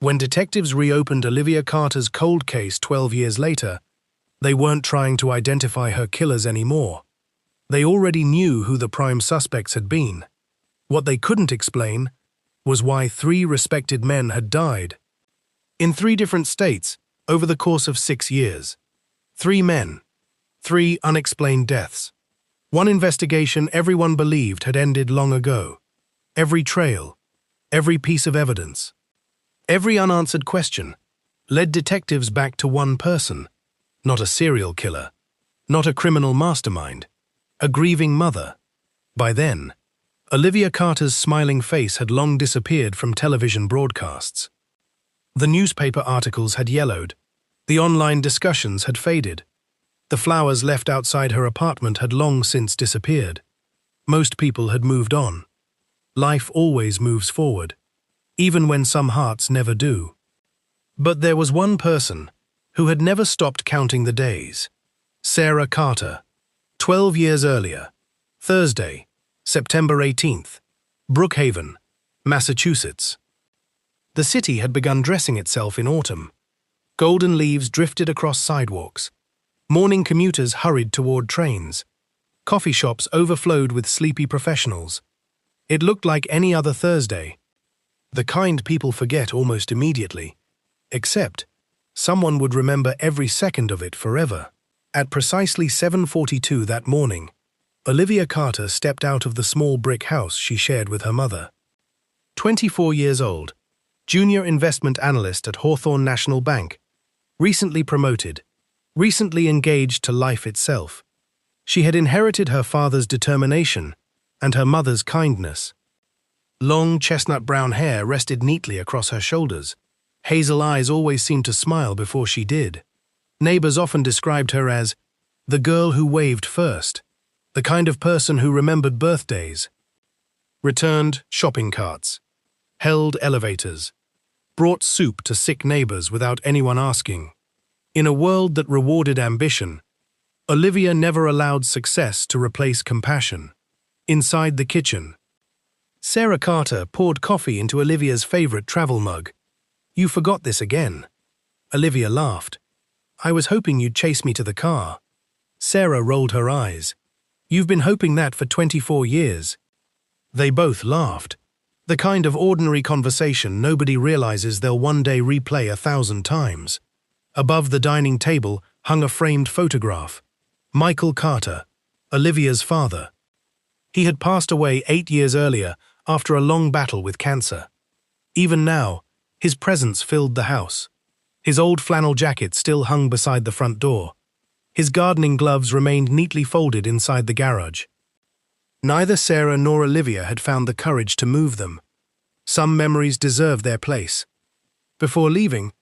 When detectives reopened Olivia Carter's cold case 12 years later, they weren't trying to identify her killers anymore. They already knew who the prime suspects had been. What they couldn't explain was why 3 respected men had died. In 3 different states, over the course of 6 years. 3 men, 3 unexplained deaths. One investigation everyone believed had ended long ago. Every trail, every piece of evidence, every unanswered question led detectives back to one person. Not a serial killer, not a criminal mastermind, a grieving mother. By then, Olivia Carter's smiling face had long disappeared from television broadcasts. The newspaper articles had yellowed. The online discussions had faded. The flowers left outside her apartment had long since disappeared. Most people had moved on. Life always moves forward, even when some hearts never do. But there was one person who had never stopped counting the days. Sarah Carter. 12 years earlier, Thursday, September 18th, Brookhaven, Massachusetts. The city had begun dressing itself in autumn. Golden leaves drifted across sidewalks. Morning commuters hurried toward trains. Coffee shops overflowed with sleepy professionals. It looked like any other Thursday. The kind people forget almost immediately. Except, someone would remember every second of it forever. At precisely 7:42 that morning, Olivia Carter stepped out of the small brick house she shared with her mother. 24 years old, junior investment analyst at Hawthorne National Bank, recently promoted, recently engaged to life itself. She had inherited her father's determination and her mother's kindness. Long chestnut-brown hair rested neatly across her shoulders. Hazel eyes always seemed to smile before she did. Neighbors often described her as the girl who waved first, the kind of person who remembered birthdays, returned shopping carts, held elevators, brought soup to sick neighbors without anyone asking. In a world that rewarded ambition, Olivia never allowed success to replace compassion. Inside the kitchen, Sarah Carter poured coffee into Olivia's favorite travel mug. "You forgot this again." Olivia laughed. "I was hoping you'd chase me to the car." Sarah rolled her eyes. "You've been hoping that for 24 years. They both laughed. The kind of ordinary conversation nobody realizes they'll one day replay 1,000 times. Above the dining table hung a framed photograph. Michael Carter, Olivia's father. He had passed away 8 years earlier after a long battle with cancer. Even now, his presence filled the house. His old flannel jacket still hung beside the front door. His gardening gloves remained neatly folded inside the garage. Neither Sarah nor Olivia had found the courage to move them. Some memories deserved their place. Before leaving,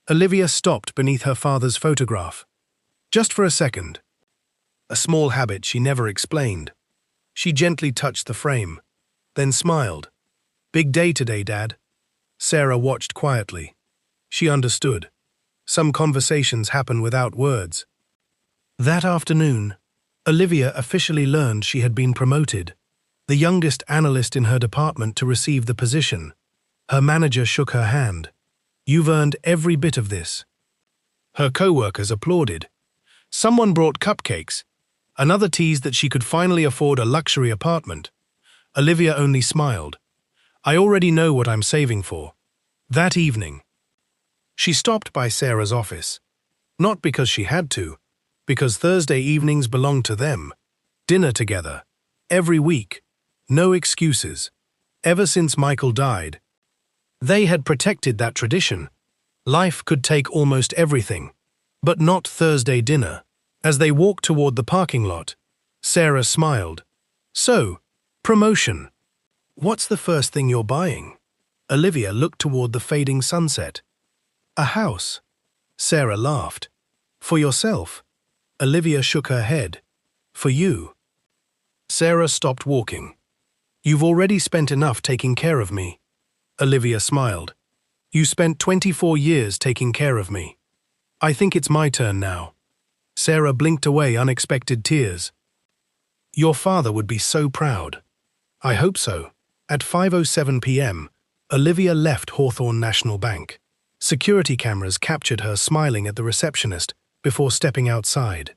Olivia stopped beneath her father's photograph. Just for a second. A small habit she never explained. She gently touched the frame, then smiled. "Big day today, Dad." Sarah watched quietly. She understood. Some conversations happen without words. That afternoon, Olivia officially learned she had been promoted, the youngest analyst in her department to receive the position. Her manager shook her hand. "You've earned every bit of this." Her co-workers applauded. Someone brought cupcakes. Another teased that she could finally afford a luxury apartment. Olivia only smiled. "I already know what I'm saving for." That evening, she stopped by Sarah's office. Not because she had to, because Thursday evenings belonged to them. Dinner together. Every week. No excuses. Ever since Michael died. They had protected that tradition. Life could take almost everything, but not Thursday dinner. As they walked toward the parking lot, Sarah smiled. "So, promotion. What's the first thing you're buying?" Olivia looked toward the fading sunset. "A house." Sarah laughed. "For yourself?" Olivia shook her head. "For you." Sarah stopped walking. "You've already spent enough taking care of me." Olivia smiled. "You spent 24 years taking care of me. I think it's my turn now." Sarah blinked away unexpected tears. "Your father would be so proud." "I hope so." At 5:07 p.m., Olivia left Hawthorne National Bank. Security cameras captured her smiling at the receptionist before stepping outside.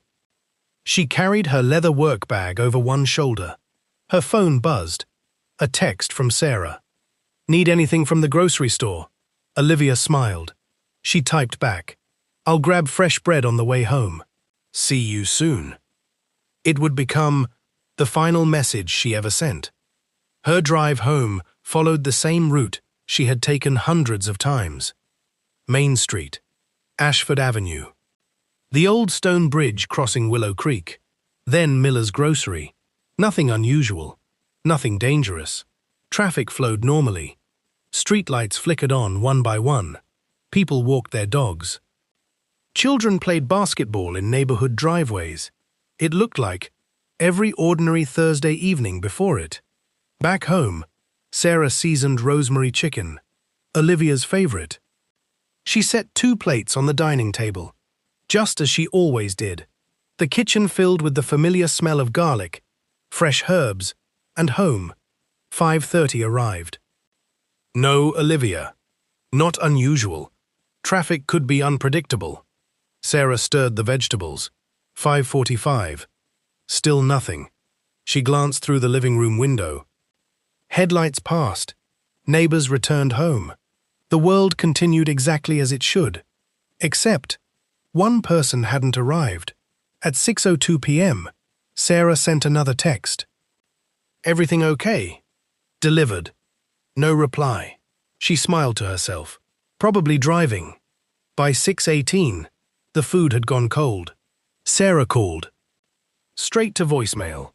She carried her leather work bag over one shoulder. Her phone buzzed. A text from Sarah. "Need anything from the grocery store?" Olivia smiled. She typed back, "I'll grab fresh bread on the way home. See you soon." It would become the final message she ever sent. Her drive home followed the same route she had taken hundreds of times. Main Street, Ashford Avenue. The old stone bridge crossing Willow Creek. Then Miller's Grocery. Nothing unusual. Nothing dangerous. Traffic flowed normally. Streetlights flickered on one by one. People walked their dogs. Children played basketball in neighborhood driveways. It looked like every ordinary Thursday evening before it. Back home, Sarah seasoned rosemary chicken, Olivia's favorite. She set 2 plates on the dining table, just as she always did, the kitchen filled with the familiar smell of garlic, fresh herbs, and home. 5:30 arrived. No Olivia. Not unusual. Traffic could be unpredictable. Sarah stirred the vegetables. 5:45. Still nothing. She glanced through the living room window. Headlights passed. Neighbors returned home. The world continued exactly as it should. Except, one person hadn't arrived. At 6:02 p.m., Sarah sent another text. "Everything okay?" Delivered. No reply. She smiled to herself. Probably driving. By 6:18, the food had gone cold. Sarah called. Straight to voicemail.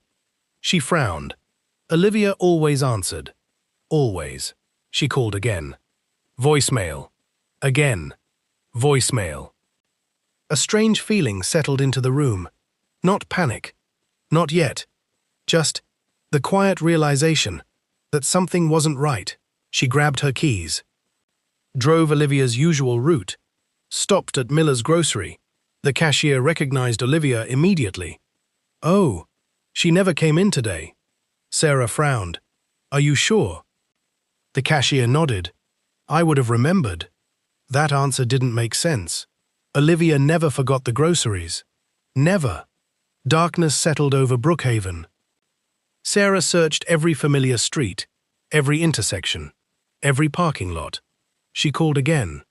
She frowned. Olivia always answered. Always. She called again. Voicemail. Again. Voicemail. A strange feeling settled into the room. Not panic. Not yet. Just the quiet realization that something wasn't right. She grabbed her keys. Drove Olivia's usual route. Stopped at Miller's Grocery. The cashier recognized Olivia immediately. "Oh, she never came in today." Sarah frowned. "Are you sure?" The cashier nodded. "I would have remembered." That answer didn't make sense. Olivia never forgot the groceries. Never. Darkness settled over Brookhaven. Sarah searched every familiar street, every intersection, every parking lot. She called again,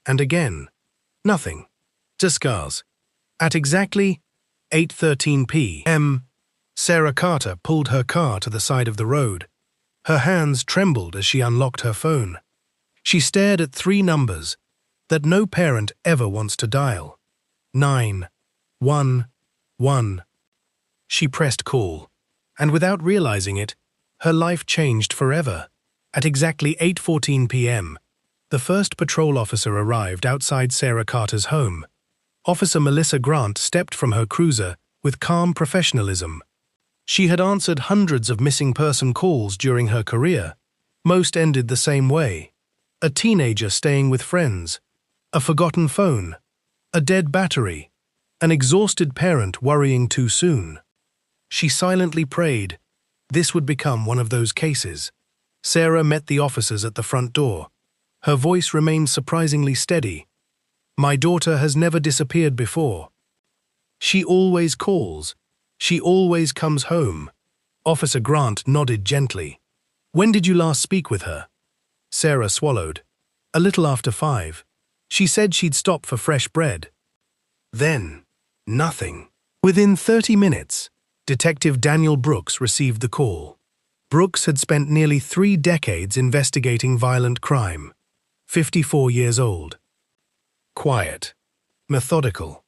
and again. Nothing. Just cars. At exactly 8:13 p.m., Sarah Carter pulled her car to the side of the road. Her hands trembled as she unlocked her phone. She stared at 3 numbers that no parent ever wants to dial. 911. She pressed call, and without realizing it, her life changed forever. At exactly 8:14 p.m., the first patrol officer arrived outside Sarah Carter's home. Officer Melissa Grant stepped from her cruiser with calm professionalism. She had answered hundreds of missing person calls during her career. Most ended the same way. A teenager staying with friends, a forgotten phone, a dead battery, an exhausted parent worrying too soon. She silently prayed this would become one of those cases. Sarah met the officers at the front door. Her voice remained surprisingly steady. "My daughter has never disappeared before. She always calls. She always comes home." Officer Grant nodded gently. "When did you last speak with her?" Sarah swallowed. "A little after 5. She said she'd stop for fresh bread." Then, nothing. Within 30 minutes, Detective Daniel Brooks received the call. Brooks had spent nearly 3 decades investigating violent crime. 54 years old. Quiet. Methodical.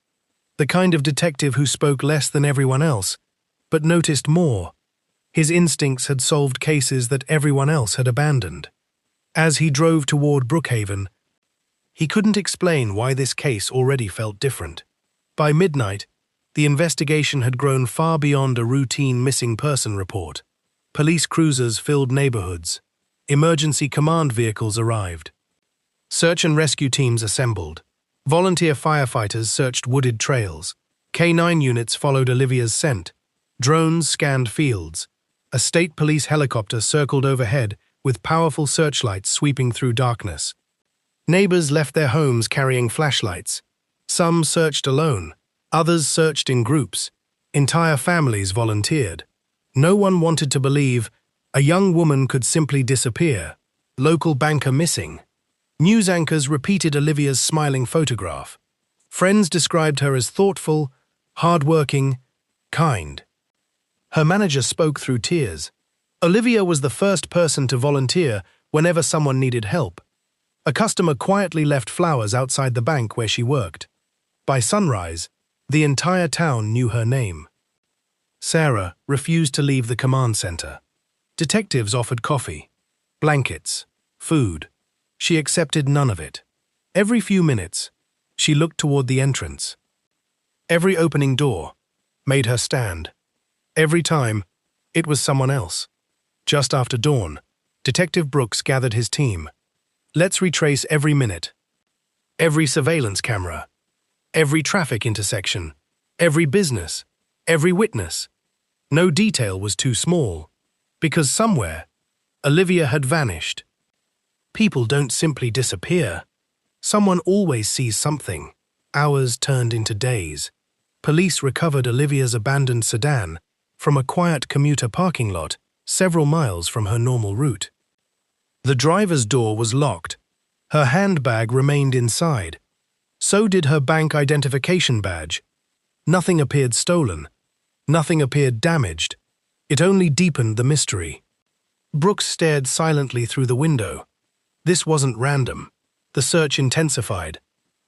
The kind of detective who spoke less than everyone else, but noticed more. His instincts had solved cases that everyone else had abandoned. As he drove toward Brookhaven, he couldn't explain why this case already felt different. By midnight, the investigation had grown far beyond a routine missing person report. Police cruisers filled neighborhoods. Emergency command vehicles arrived. Search and rescue teams assembled. Volunteer firefighters searched wooded trails. K9 units followed Olivia's scent. Drones scanned fields. A state police helicopter circled overhead with powerful searchlights sweeping through darkness. Neighbors left their homes carrying flashlights. Some searched alone, others searched in groups. Entire families volunteered. No one wanted to believe a young woman could simply disappear. Local banker missing. News anchors repeated Olivia's smiling photograph. Friends described her as thoughtful, hard-working, kind. Her manager spoke through tears. Olivia was the first person to volunteer whenever someone needed help. A customer quietly left flowers outside the bank where she worked. By sunrise, the entire town knew her name. Sarah refused to leave the command center. Detectives offered coffee, blankets, food. She accepted none of it. Every few minutes, she looked toward the entrance. Every opening door made her stand. Every time, it was someone else. Just after dawn, Detective Brooks gathered his team. Let's retrace every minute. Every surveillance camera. Every traffic intersection. Every business. Every witness. No detail was too small. Because somewhere, Olivia had vanished. People don't simply disappear. Someone always sees something. Hours turned into days. Police recovered Olivia's abandoned sedan from a quiet commuter parking lot several miles from her normal route. The driver's door was locked. Her handbag remained inside. So did her bank identification badge. Nothing appeared stolen. Nothing appeared damaged. It only deepened the mystery. Brooks stared silently through the window. This wasn't random. The search intensified.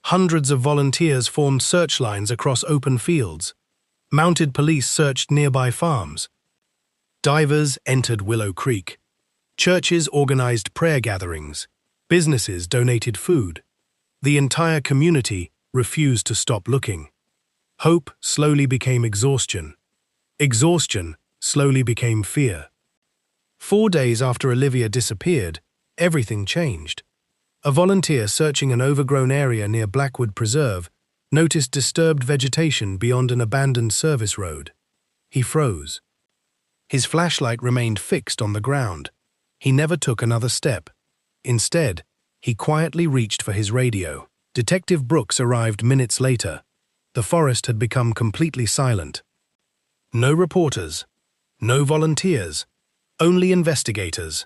Hundreds of volunteers formed search lines across open fields. Mounted police searched nearby farms. Divers entered Willow Creek. Churches organized prayer gatherings. Businesses donated food. The entire community refused to stop looking. Hope slowly became exhaustion. Exhaustion slowly became fear. 4 days after Olivia disappeared, everything changed. A volunteer searching an overgrown area near Blackwood Preserve noticed disturbed vegetation beyond an abandoned service road. He froze. His flashlight remained fixed on the ground. He never took another step. Instead, he quietly reached for his radio. Detective Brooks arrived minutes later. The forest had become completely silent. No reporters, no volunteers, only investigators.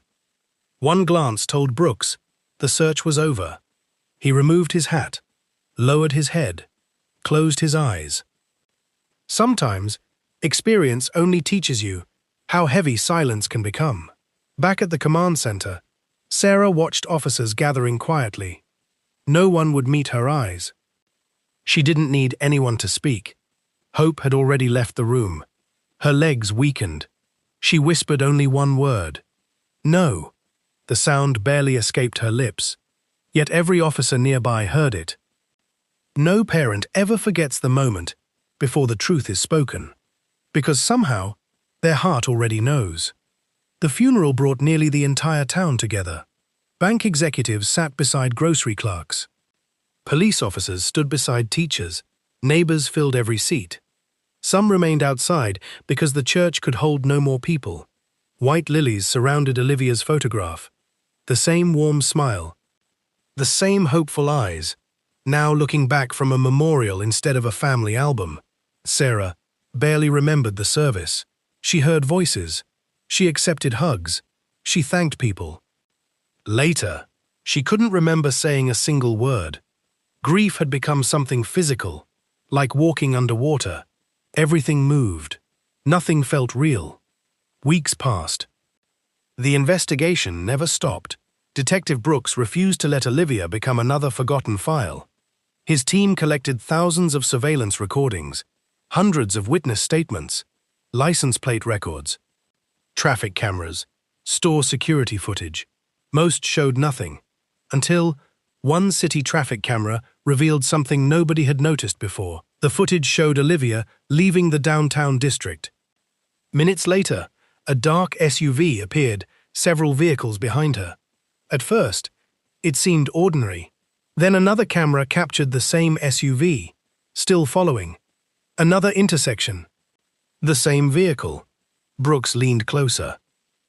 One glance told Brooks the search was over. He removed his hat, lowered his head, closed his eyes. Sometimes, experience only teaches you how heavy silence can become. Back at the command center, Sarah watched officers gathering quietly. No one would meet her eyes. She didn't need anyone to speak. Hope had already left the room. Her legs weakened. She whispered only one word. No. The sound barely escaped her lips. Yet every officer nearby heard it. No parent ever forgets the moment before the truth is spoken, because somehow their heart already knows. The funeral brought nearly the entire town together. Bank executives sat beside grocery clerks. Police officers stood beside teachers. Neighbors filled every seat. Some remained outside because the church could hold no more people. White lilies surrounded Olivia's photograph. The same warm smile. The same hopeful eyes. Now looking back from a memorial instead of a family album. Sarah barely remembered the service. She heard voices. She accepted hugs. She thanked people. Later, she couldn't remember saying a single word. Grief had become something physical, like walking underwater. Everything moved. Nothing felt real. Weeks passed. The investigation never stopped. Detective Brooks refused to let Olivia become another forgotten file. His team collected thousands of surveillance recordings, hundreds of witness statements, license plate records, traffic cameras, store security footage. Most showed nothing, until one city traffic camera revealed something nobody had noticed before. The footage showed Olivia leaving the downtown district. Minutes later, a dark SUV appeared, several vehicles behind her. At first, it seemed ordinary. Then another camera captured the same SUV, still following. Another intersection. The same vehicle. Brooks leaned closer.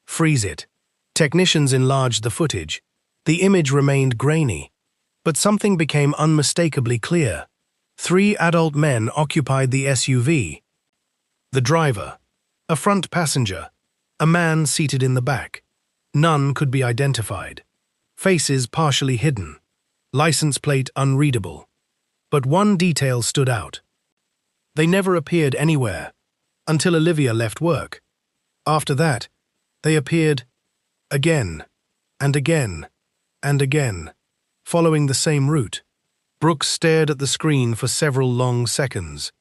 Freeze it. Technicians enlarged the footage. The image remained grainy. But something became unmistakably clear. 3 adult men occupied the SUV. The driver, a front passenger, a man seated in the back. None could be identified. Faces partially hidden. License plate unreadable. But one detail stood out. They never appeared anywhere, until Olivia left work. After that, they appeared again, and again, and again, following the same route. Brooks stared at the screen for several long seconds.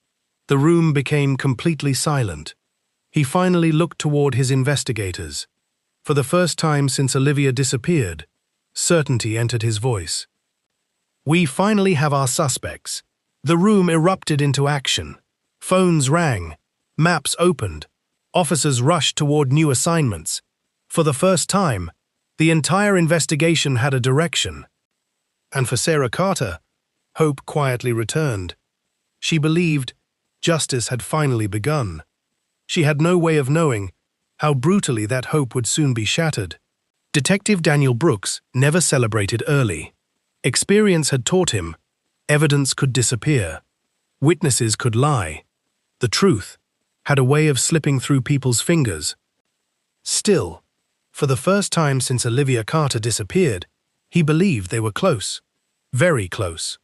The room became completely silent. He finally looked toward his investigators. For the first time since Olivia disappeared, certainty entered his voice. "We finally have our suspects." The room erupted into action. Phones rang. Maps opened. Officers rushed toward new assignments. For the first time, the entire investigation had a direction. And for Sarah Carter, hope quietly returned. She believed justice had finally begun. She had no way of knowing how brutally that hope would soon be shattered. Detective Daniel Brooks never celebrated early. Experience had taught him evidence could disappear. Witnesses could lie. The truth had a way of slipping through people's fingers. Still, for the first time since Olivia Carter disappeared, he believed they were close. Very close.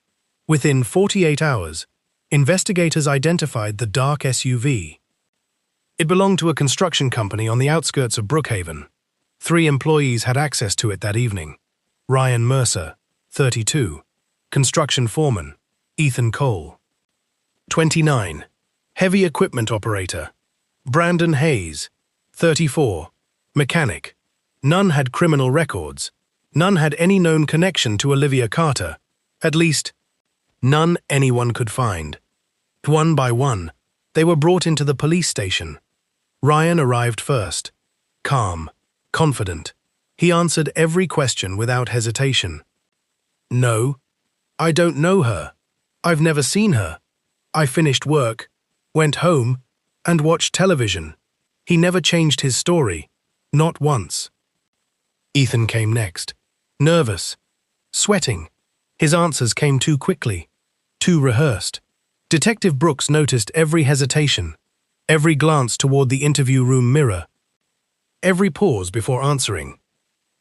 Within 48 hours, investigators identified the dark SUV. It belonged to a construction company on the outskirts of Brookhaven. 3 employees had access to it that evening. Ryan Mercer, 32. Construction foreman, Ethan Cole. 29. Heavy equipment operator, Brandon Hayes, 34. Mechanic. None had criminal records. None had any known connection to Olivia Carter. At least, none anyone could find. One by one, they were brought into the police station. Ryan arrived first. Calm, confident. He answered every question without hesitation. "No, I don't know her. I've never seen her. I finished work, went home, and watched television." He never changed his story, not once. Ethan came next. Nervous, sweating. His answers came too quickly, too rehearsed. Detective Brooks noticed every hesitation, every glance toward the interview room mirror, every pause before answering.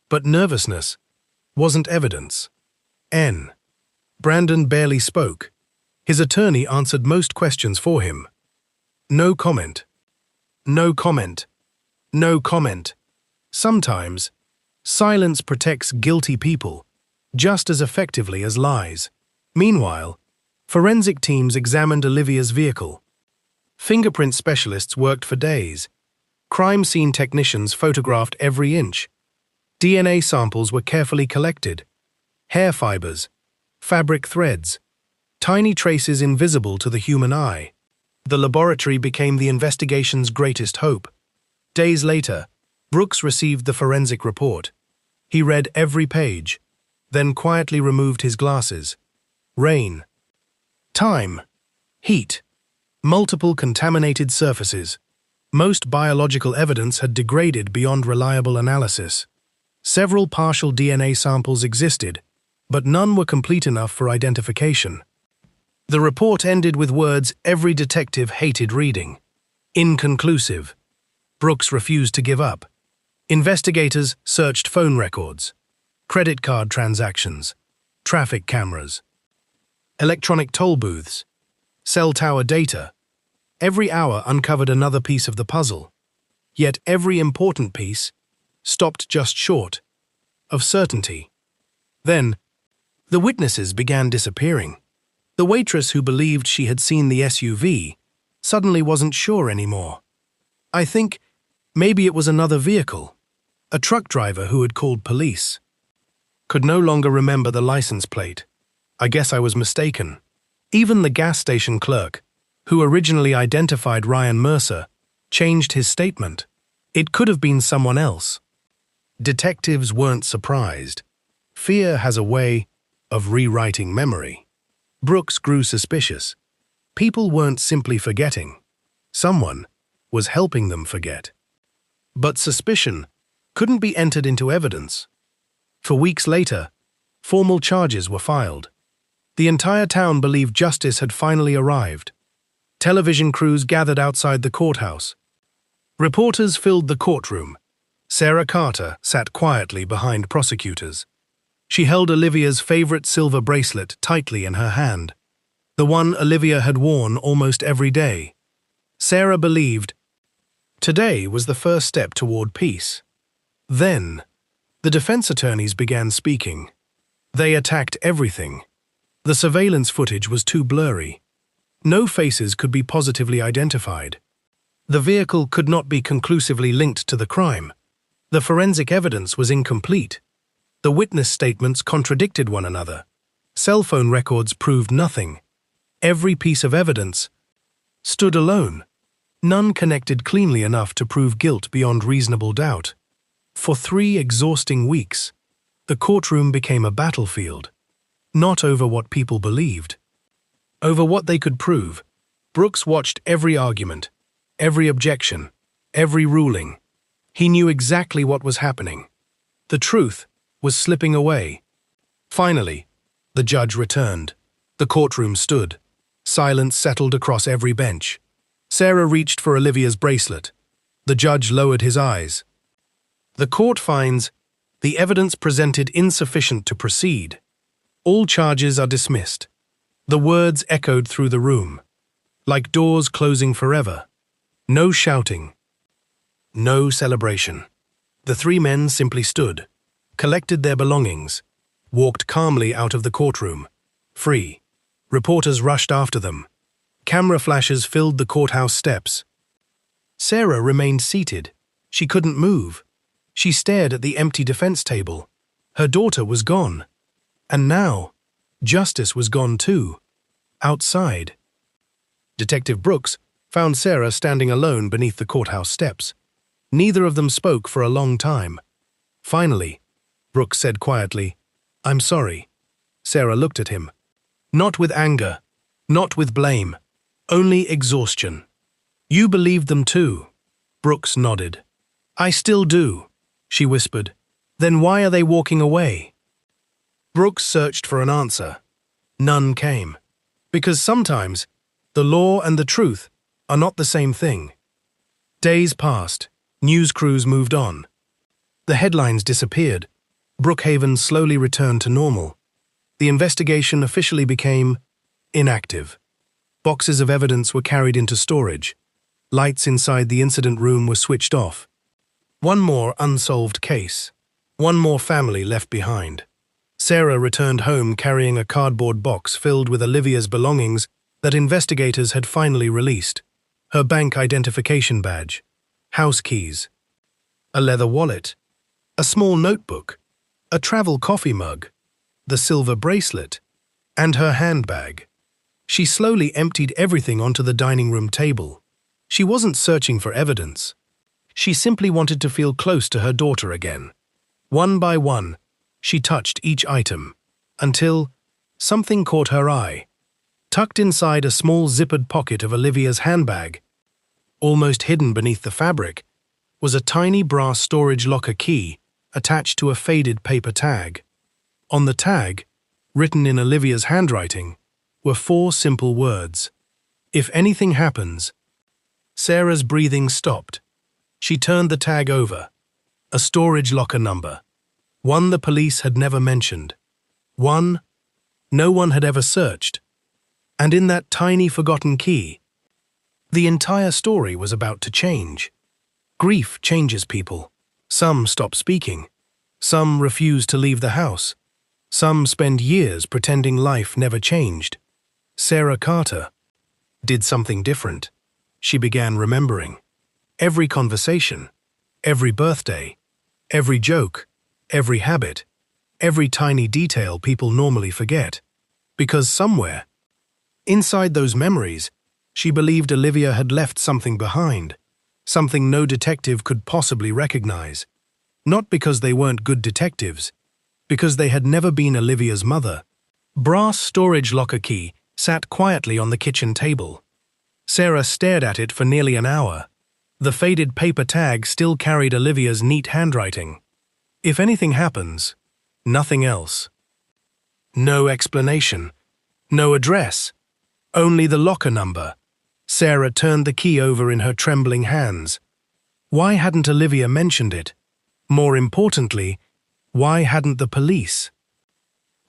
But nervousness wasn't evidence. Brandon barely spoke. His attorney answered most questions for him. No comment. No comment. No comment. Sometimes, silence protects guilty people just as effectively as lies. Meanwhile, forensic teams examined Olivia's vehicle. Fingerprint specialists worked for days. Crime scene technicians photographed every inch. DNA samples were carefully collected. Hair fibers, fabric threads, tiny traces invisible to the human eye. The laboratory became the investigation's greatest hope. Days later, Brooks received the forensic report. He read every page, then quietly removed his glasses. Rain. Time. Heat. Multiple contaminated surfaces. Most biological evidence had degraded beyond reliable analysis. Several partial DNA samples existed, but none were complete enough for identification. The report ended with words every detective hated reading. Inconclusive. Brooks refused to give up. Investigators searched phone records, credit card transactions, traffic cameras, electronic toll booths, cell tower data. Every hour uncovered another piece of the puzzle. Yet every important piece stopped just short of certainty. Then, the witnesses began disappearing. The waitress who believed she had seen the SUV suddenly wasn't sure anymore. I think maybe it was another vehicle. A truck driver who had called police. Could no longer remember the license plate. I guess I was mistaken. Even the gas station clerk, who originally identified Ryan Mercer, changed his statement. It could have been someone else. Detectives weren't surprised. Fear has a way of rewriting memory. Brooks grew suspicious. People weren't simply forgetting. Someone was helping them forget. But suspicion couldn't be entered into evidence. For weeks later, Formal charges were filed. The entire town believed justice had finally arrived. Television crews gathered outside the courthouse. Reporters filled the courtroom. Sarah Carter sat quietly behind prosecutors. She held Olivia's favorite silver bracelet tightly in her hand, the one Olivia had worn almost every day. Sarah believed today was the first step toward peace. Then, the defense attorneys began speaking. They attacked everything. The surveillance footage was too blurry. No faces could be positively identified. The vehicle could not be conclusively linked to the crime. The forensic evidence was incomplete. The witness statements contradicted one another. Cell phone records proved nothing. Every piece of evidence stood alone. None connected cleanly enough to prove guilt beyond reasonable doubt. For 3 exhausting weeks, the courtroom became a battlefield. Not over what people believed, over what they could prove. Brooks watched every argument, every objection, every ruling. He knew exactly what was happening. The truth was slipping away. Finally, the judge returned. The courtroom stood. Silence settled across every bench. Sarah reached for Olivia's bracelet. The judge lowered his eyes. The court finds the evidence presented insufficient to proceed. All charges are dismissed. The words echoed through the room, like doors closing forever. No shouting. No celebration. The 3 men simply stood, collected their belongings, walked calmly out of the courtroom, free. Reporters rushed after them. Camera flashes filled the courthouse steps. Sarah remained seated. She couldn't move. She stared at the empty defense table. Her daughter was gone. And now, justice was gone too. Outside. Detective Brooks found Sarah standing alone beneath the courthouse steps. Neither of them spoke for a long time. Finally, Brooks said quietly, "I'm sorry." Sarah looked at him. Not with anger, not with blame, only exhaustion. "You believed them too." Brooks nodded. "I still do," she whispered. "Then why are they walking away?" Brooks searched for an answer. None came. Because sometimes, the law and the truth are not the same thing. Days passed. News crews moved on. The headlines disappeared. Brookhaven slowly returned to normal. The investigation officially became inactive. Boxes of evidence were carried into storage. Lights inside the incident room were switched off. One more unsolved case. One more family left behind. Sarah returned home carrying a cardboard box filled with Olivia's belongings that investigators had finally released. Her bank identification badge, house keys, a leather wallet, a small notebook, a travel coffee mug, the silver bracelet, and her handbag. She slowly emptied everything onto the dining room table. She wasn't searching for evidence. She simply wanted to feel close to her daughter again. One by one, she touched each item, until something caught her eye. Tucked inside a small zippered pocket of Olivia's handbag, almost hidden beneath the fabric, was a tiny brass storage locker key attached to a faded paper tag. On the tag, written in Olivia's handwriting, were 4 simple words. "If anything happens." Sarah's breathing stopped. She turned the tag over. A storage locker number. One the police had never mentioned. One no one had ever searched. And in that tiny forgotten key, the entire story was about to change. Grief changes people. Some stop speaking. Some refuse to leave the house. Some spend years pretending life never changed. Sarah Carter did something different. She began remembering. Every conversation, every birthday, every joke, every habit, every tiny detail people normally forget. Because somewhere, inside those memories, she believed Olivia had left something behind, something no detective could possibly recognize. Not because they weren't good detectives, because they had never been Olivia's mother. Brass storage locker key sat quietly on the kitchen table. Sarah stared at it for nearly an hour. The faded paper tag still carried Olivia's neat handwriting. "If anything happens, nothing else." No explanation. No address. Only the locker number. Sarah turned the key over in her trembling hands. Why hadn't Olivia mentioned it? More importantly, why hadn't the police?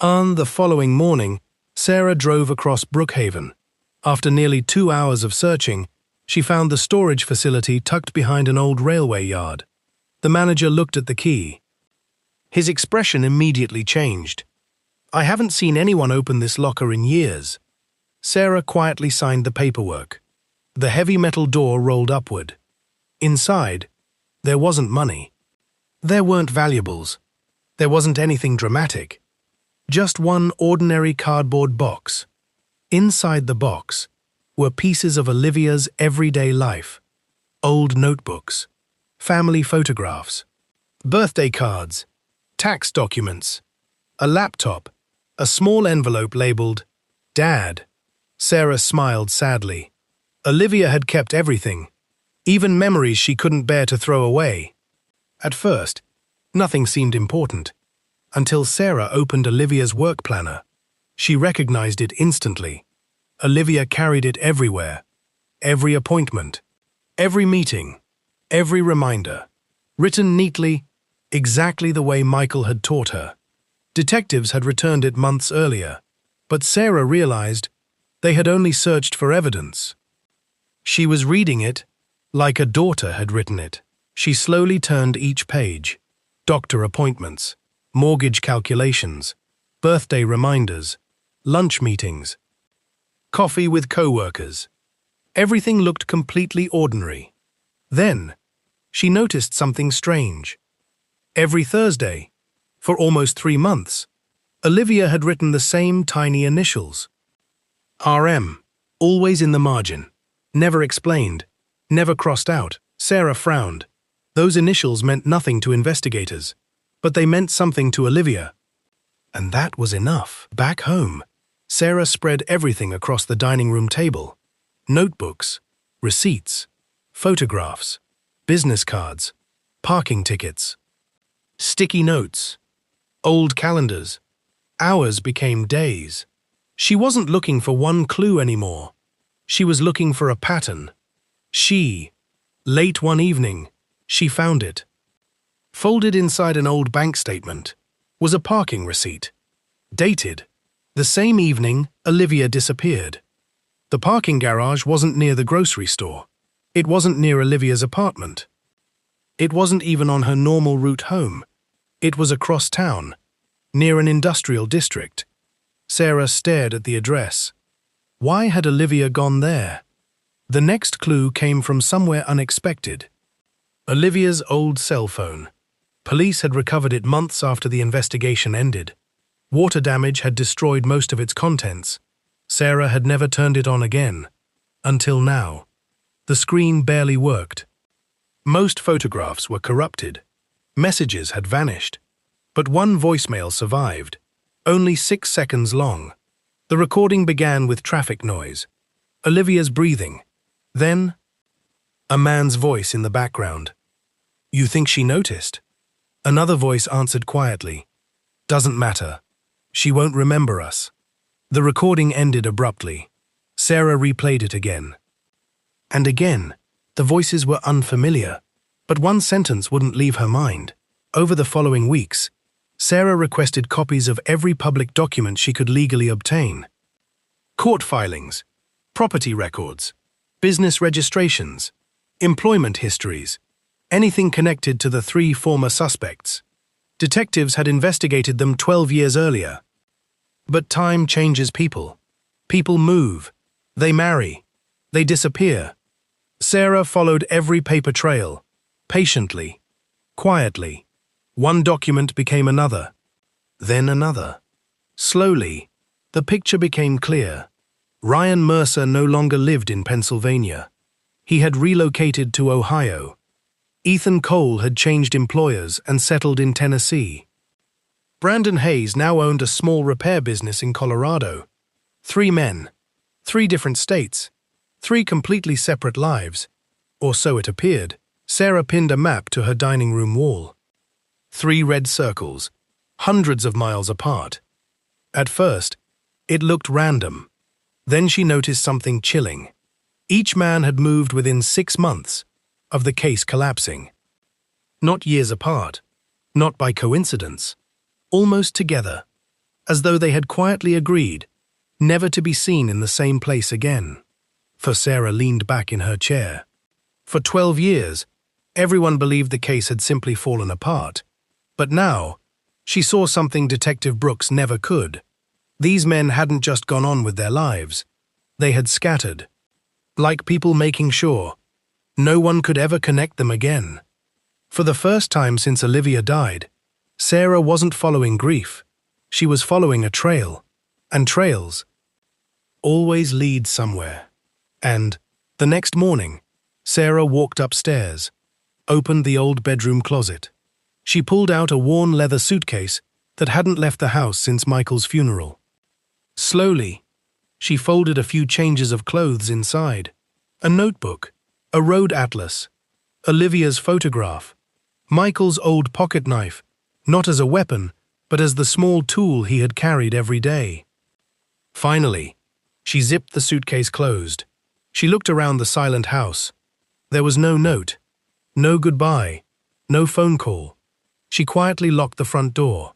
On the following morning, Sarah drove across Brookhaven. After nearly 2 hours of searching, she found the storage facility tucked behind an old railway yard. The manager looked at the key. His expression immediately changed. "I haven't seen anyone open this locker in years." Sarah quietly signed the paperwork. The heavy metal door rolled upward. Inside, there wasn't money. There weren't valuables. There wasn't anything dramatic. Just one ordinary cardboard box. Inside the box were pieces of Olivia's everyday life. Old notebooks, family photographs, birthday cards, tax documents, a laptop, a small envelope labeled "Dad." Sarah smiled sadly. Olivia had kept everything, even memories she couldn't bear to throw away. At first, nothing seemed important, until Sarah opened Olivia's work planner. She recognized it instantly. Olivia carried it everywhere. Every appointment, every meeting, every reminder, written neatly, exactly the way Michael had taught her. Detectives had returned it months earlier, but Sarah realized they had only searched for evidence. She was reading it like a daughter had written it. She slowly turned each page. Doctor appointments, mortgage calculations, birthday reminders, lunch meetings, coffee with co-workers. Everything looked completely ordinary. Then, she noticed something strange. Every Thursday, for almost 3 months, Olivia had written the same tiny initials. RM, always in the margin, never explained, never crossed out. Sarah frowned. Those initials meant nothing to investigators, but they meant something to Olivia. And that was enough. Back home, Sarah spread everything across the dining room table. Notebooks, receipts, photographs, business cards, parking tickets, sticky notes, old calendars. Hours became days. She wasn't looking for one clue anymore. She was looking for a pattern. Late one evening, she found it. Folded inside an old bank statement was a parking receipt. Dated. The same evening, Olivia disappeared. The parking garage wasn't near the grocery store. It wasn't near Olivia's apartment. It wasn't even on her normal route home. It was across town, near an industrial district. Sarah stared at the address. Why had Olivia gone there? The next clue came from somewhere unexpected. Olivia's old cell phone. Police had recovered it months after the investigation ended. Water damage had destroyed most of its contents. Sarah had never turned it on again. Until now. The screen barely worked. Most photographs were corrupted. Messages had vanished. But one voicemail survived. Only 6 seconds long. The recording began with traffic noise. Olivia's breathing. Then, a man's voice in the background. "You think she noticed?" Another voice answered quietly. "Doesn't matter. She won't remember us." The recording ended abruptly. Sarah replayed it again. And again, the voices were unfamiliar, but one sentence wouldn't leave her mind. Over the following weeks, Sarah requested copies of every public document she could legally obtain. Court filings, property records, business registrations, employment histories, anything connected to the 3 former suspects. Detectives had investigated them 12 years earlier. But time changes people. People move. They marry. They disappear. Sarah followed every paper trail, patiently, quietly. One document became another, then another. Slowly, the picture became clear. Ryan Mercer no longer lived in Pennsylvania. He had relocated to Ohio. Ethan Cole had changed employers and settled in Tennessee. Brandon Hayes now owned a small repair business in Colorado. 3 men, 3 different states, 3 completely separate lives. Or so it appeared. Sarah pinned a map to her dining room wall. 3 red circles, hundreds of miles apart. At first, it looked random. Then she noticed something chilling. Each man had moved within 6 months of the case collapsing. Not years apart, not by coincidence, almost together, as though they had quietly agreed never to be seen in the same place again. For Sarah leaned back in her chair. For 12 years, everyone believed the case had simply fallen apart. But now, she saw something Detective Brooks never could. These men hadn't just gone on with their lives. They had scattered, like people making sure no one could ever connect them again. For the first time since Olivia died, Sarah wasn't following grief. She was following a trail. And trails always lead somewhere. And, the next morning, Sarah walked upstairs, opened the old bedroom closet. She pulled out a worn leather suitcase that hadn't left the house since Michael's funeral. Slowly, she folded a few changes of clothes inside. A notebook, a road atlas, Olivia's photograph, Michael's old pocket knife, not as a weapon, but as the small tool he had carried every day. Finally, she zipped the suitcase closed. She looked around the silent house. There was no note, no goodbye, no phone call. She quietly locked the front door,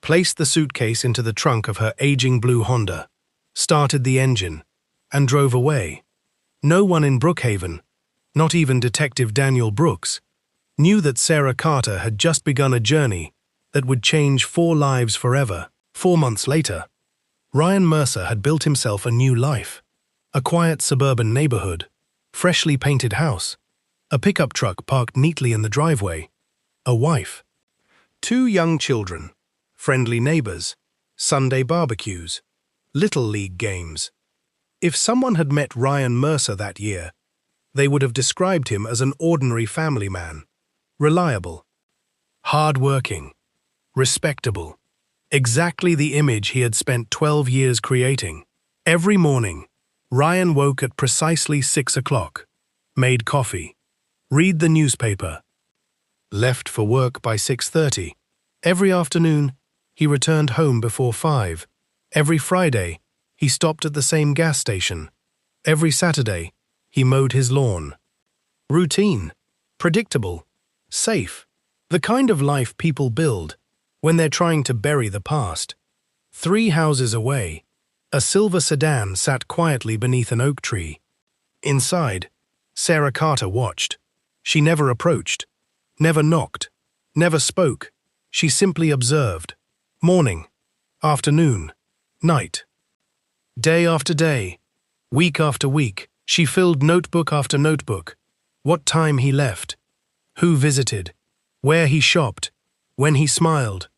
placed the suitcase into the trunk of her aging blue Honda, started the engine, and drove away. No one in Brookhaven, not even Detective Daniel Brooks, knew that Sarah Carter had just begun a journey that would change 4 lives forever. 4 months later, Ryan Mercer had built himself a new life. A quiet suburban neighborhood, freshly painted house, a pickup truck parked neatly in the driveway, a wife, 2 young children, friendly neighbors, Sunday barbecues, little league games. If someone had met Ryan Mercer that year, they would have described him as an ordinary family man, reliable, hard-working, respectable. Exactly the image he had spent 12 years creating. Every morning, Ryan woke at precisely 6 o'clock, made coffee, read the newspaper, left for work by 6:30. Every afternoon, he returned home before 5. Every Friday, he stopped at the same gas station. Every Saturday, he mowed his lawn. Routine, predictable, safe, the kind of life people build when they're trying to bury the past. 3 houses away, a silver sedan sat quietly beneath an oak tree. Inside, Sarah Carter watched. She never approached, never knocked, never spoke. She simply observed. Morning, afternoon, night. Day after day, week after week, she filled notebook after notebook. What time he left, who visited, where he shopped, when he smiled,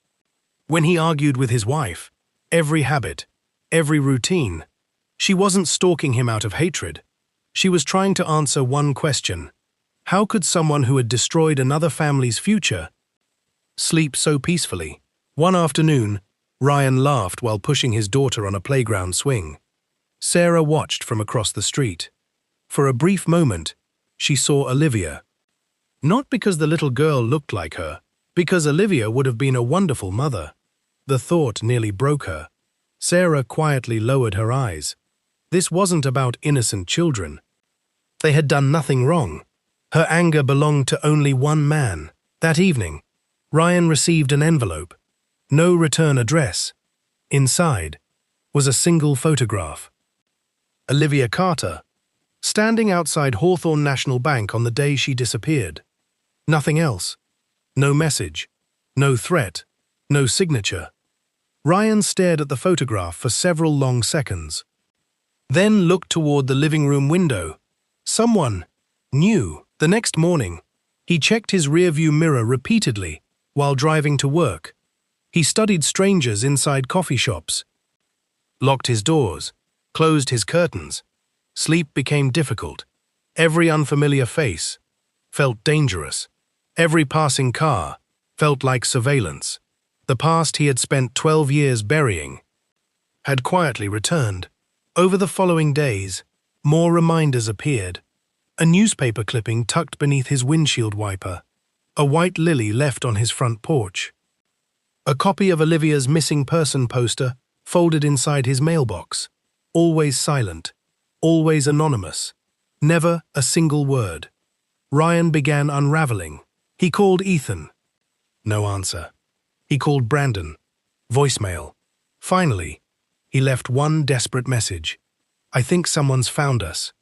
when he argued with his wife, every habit, every routine. She wasn't stalking him out of hatred. She was trying to answer one question. How could someone who had destroyed another family's future sleep so peacefully? One afternoon, Ryan laughed while pushing his daughter on a playground swing. Sarah watched from across the street. For a brief moment, she saw Olivia. Not because the little girl looked like her, because Olivia would have been a wonderful mother. The thought nearly broke her. Sarah quietly lowered her eyes. This wasn't about innocent children. They had done nothing wrong. Her anger belonged to only one man. That evening, Ryan received an envelope. No return address. Inside was a single photograph. Olivia Carter, standing outside Hawthorne National Bank on the day she disappeared. Nothing else. No message. No threat. No signature. Ryan stared at the photograph for several long seconds. Then looked toward the living room window. Someone new. The next morning, he checked his rearview mirror repeatedly while driving to work. He studied strangers inside coffee shops, locked his doors, closed his curtains. Sleep became difficult. Every unfamiliar face felt dangerous. Every passing car felt like surveillance. The past he had spent 12 years burying had quietly returned. Over the following days, more reminders appeared. A newspaper clipping tucked beneath his windshield wiper. A white lily left on his front porch. A copy of Olivia's missing person poster folded inside his mailbox. Always silent, always anonymous, never a single word. Ryan began unraveling. He called Ethan. No answer. He called Brandon. Voicemail. Finally, he left one desperate message. I think someone's found us.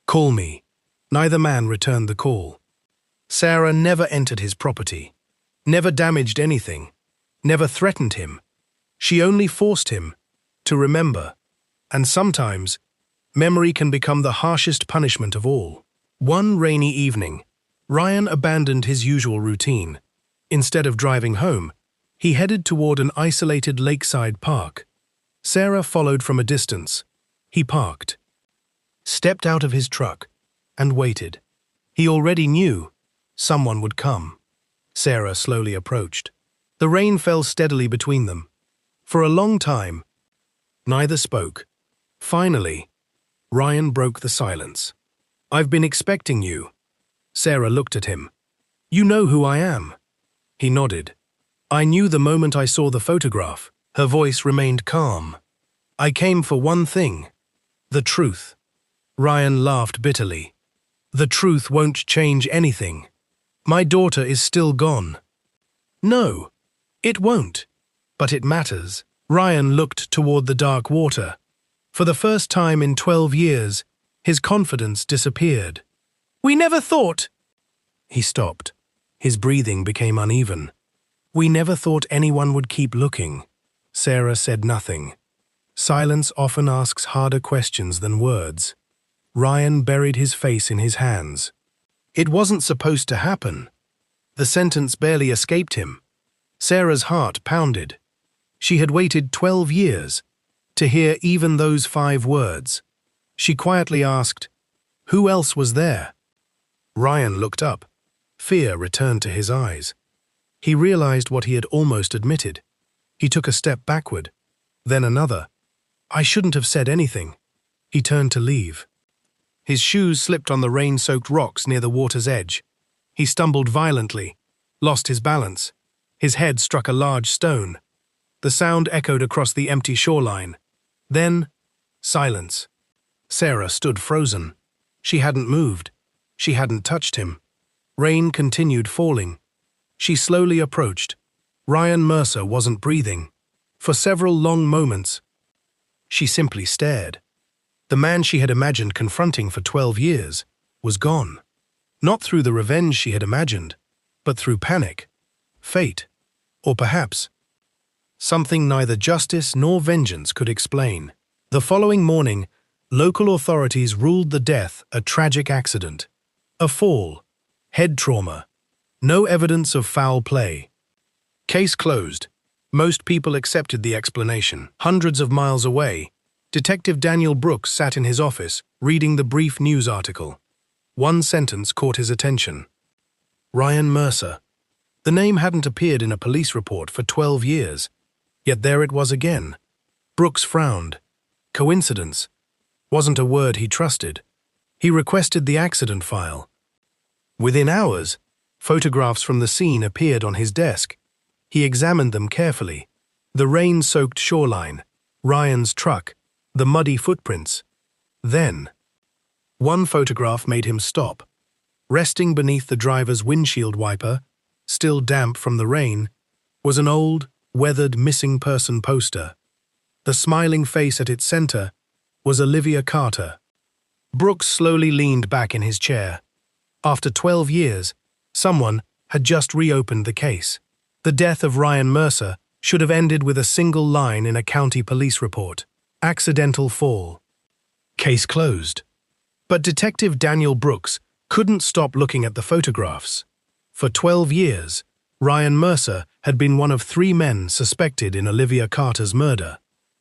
Call me. Neither man returned the call. Sarah never entered his property, never damaged anything, never threatened him. She only forced him to remember. And sometimes, memory can become the harshest punishment of all. One rainy evening, Ryan abandoned his usual routine. Instead of driving home, he headed toward an isolated lakeside park. Sarah followed from a distance. He parked, stepped out of his truck, and waited. He already knew someone would come. Sarah slowly approached. The rain fell steadily between them. For a long time, neither spoke. Finally, Ryan broke the silence. I've been expecting you. Sarah looked at him. You know who I am. He nodded. I knew the moment I saw the photograph. Her voice remained calm. I came for one thing. The truth. Ryan laughed bitterly. The truth won't change anything. My daughter is still gone. No, it won't. But it matters. Ryan looked toward the dark water. For the first time in 12 years, his confidence disappeared. We never thought. He stopped. His breathing became uneven. We never thought anyone would keep looking. Sarah said nothing. Silence often asks harder questions than words. Ryan buried his face in his hands. It wasn't supposed to happen. The sentence barely escaped him. Sarah's heart pounded. She had waited 12 years to hear even those 5 words. She quietly asked, who else was there? Ryan looked up. Fear returned to his eyes. He realized what he had almost admitted. He took a step backward, then another. I shouldn't have said anything. He turned to leave. His shoes slipped on the rain-soaked rocks near the water's edge. He stumbled violently, lost his balance. His head struck a large stone. The sound echoed across the empty shoreline. Then, silence. Sarah stood frozen. She hadn't moved. She hadn't touched him. Rain continued falling. She slowly approached. Ryan Mercer wasn't breathing. For several long moments, she simply stared. The man she had imagined confronting for 12 years was gone. Not through the revenge she had imagined, but through panic, fate, or perhaps something neither justice nor vengeance could explain. The following morning, local authorities ruled the death a tragic accident. A fall, head trauma, no evidence of foul play. Case closed. Most people accepted the explanation. Hundreds of miles away, Detective Daniel Brooks sat in his office, reading the brief news article. One sentence caught his attention. Ryan Mercer. The name hadn't appeared in a police report for 12 years, yet there it was again. Brooks frowned. Coincidence wasn't a word he trusted. He requested the accident file. Within hours, photographs from the scene appeared on his desk. He examined them carefully. The rain-soaked shoreline, Ryan's truck, the muddy footprints. Then, one photograph made him stop. Resting beneath the driver's windshield wiper, still damp from the rain, was an old, weathered missing person poster. The smiling face at its center was Olivia Carter. Brooks slowly leaned back in his chair. After 12 years, someone had just reopened the case. The death of Ryan Mercer should have ended with a single line in a county police report. Accidental fall. Case closed. But Detective Daniel Brooks couldn't stop looking at the photographs. For 12 years, Ryan Mercer had been one of 3 men suspected in Olivia Carter's murder.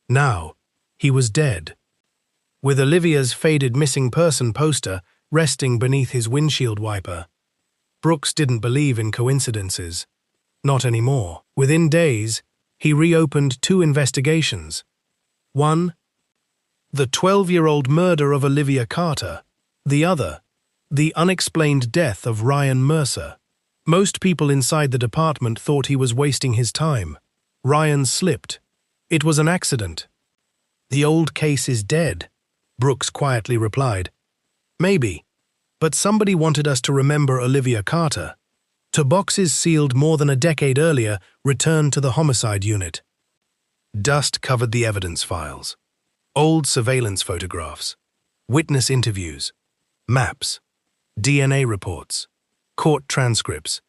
Now, he was dead. With Olivia's faded missing person poster resting beneath his windshield wiper, Brooks didn't believe in coincidences. Not anymore. Within days, he reopened 2 investigations. One, the 12-year-old murder of Olivia Carter. The other, the unexplained death of Ryan Mercer. Most people inside the department thought he was wasting his time. Ryan slipped. It was an accident. The old case is dead, Brooks quietly replied. Maybe, but somebody wanted us to remember Olivia Carter. To boxes sealed more than a decade earlier returned to the homicide unit. Dust covered the evidence files. Old surveillance photographs, witness interviews, maps, DNA reports, court transcripts.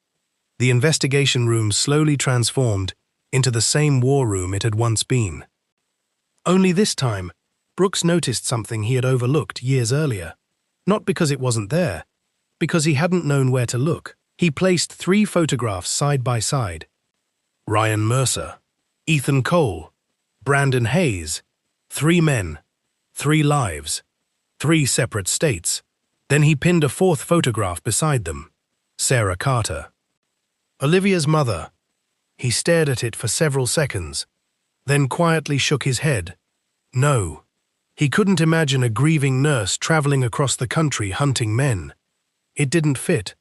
The investigation room slowly transformed into the same war room it had once been. Only this time, Brooks noticed something he had overlooked years earlier. Not because it wasn't there, because he hadn't known where to look. He placed 3 photographs side by side. Ryan Mercer, Ethan Cole, Brandon Hayes. 3 men, 3 lives, 3 separate states. Then he pinned a 4th photograph beside them. Sarah Carter. Olivia's mother. He stared at it for several seconds, then quietly shook his head. No. He couldn't imagine a grieving nurse traveling across the country hunting men. It didn't fit.